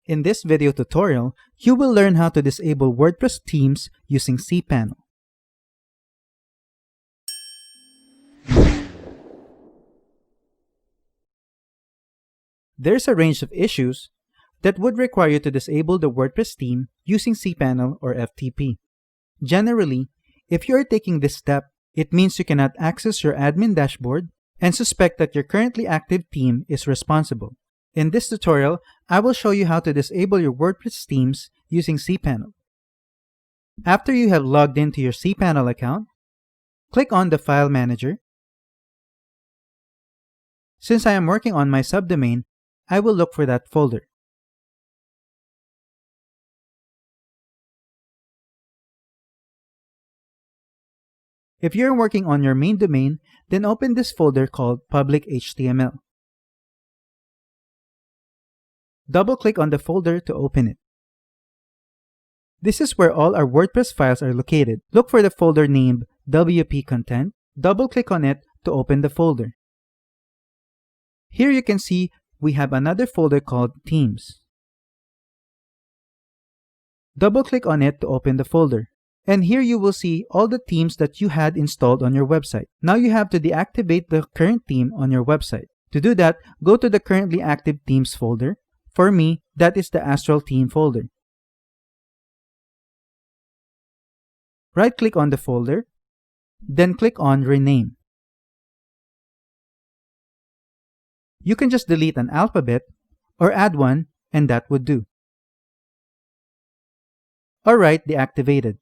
In this video tutorial, you will learn how to disable WordPress themes using cPanel. There's a range of issues that would require you to disable the WordPress theme using cPanel or FTP. Generally, if you are taking this step, it means you cannot access your admin dashboard and suspect that your currently active theme is responsible. In this tutorial, I will show you how to disable your WordPress themes using cPanel. After you have logged into your cPanel account, click on the File Manager. Since I am working on my subdomain, I will look for that folder. If you're working on your main domain, then open this folder called Public HTML. Double-click on the folder to open it. This is where all our WordPress files are located. Look for the folder named WP Content. Double-click on it to open the folder. Here you can see we have another folder called Themes. Double-click on it to open the folder. And here you will see all the themes that you had installed on your website. Now you have to deactivate the current theme on your website. To do that, go to the currently active themes folder. For me, that is the Astral theme folder. Right-click on the folder, then click on Rename. You can just delete an alphabet or add one, and that would do. Alright, deactivated.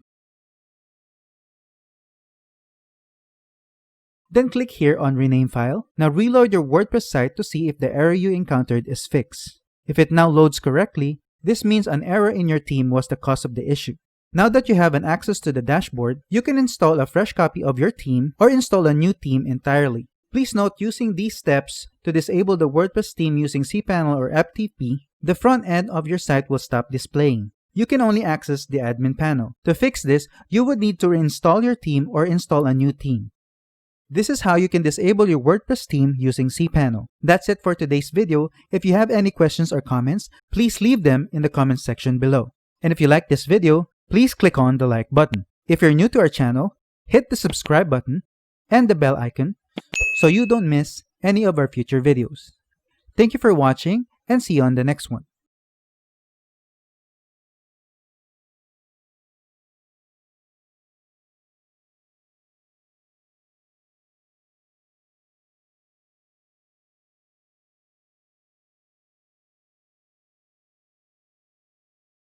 Then click here on Rename File. Now reload your WordPress site to see if the error you encountered is fixed. If it now loads correctly, this means an error in your theme was the cause of the issue. Now that you have an access to the dashboard, you can install a fresh copy of your theme or install a new theme entirely. Please note, using these steps to disable the WordPress theme using cPanel or FTP, the front end of your site will stop displaying. You can only access the admin panel. To fix this, you would need to reinstall your theme or install a new theme. This is how you can disable your WordPress theme using cPanel. That's it for today's video. If you have any questions or comments, please leave them in the comments section below. And if you like this video, please click on the like button. If you're new to our channel, hit the subscribe button and the bell icon so you don't miss any of our future videos. Thank you for watching and see you on the next one.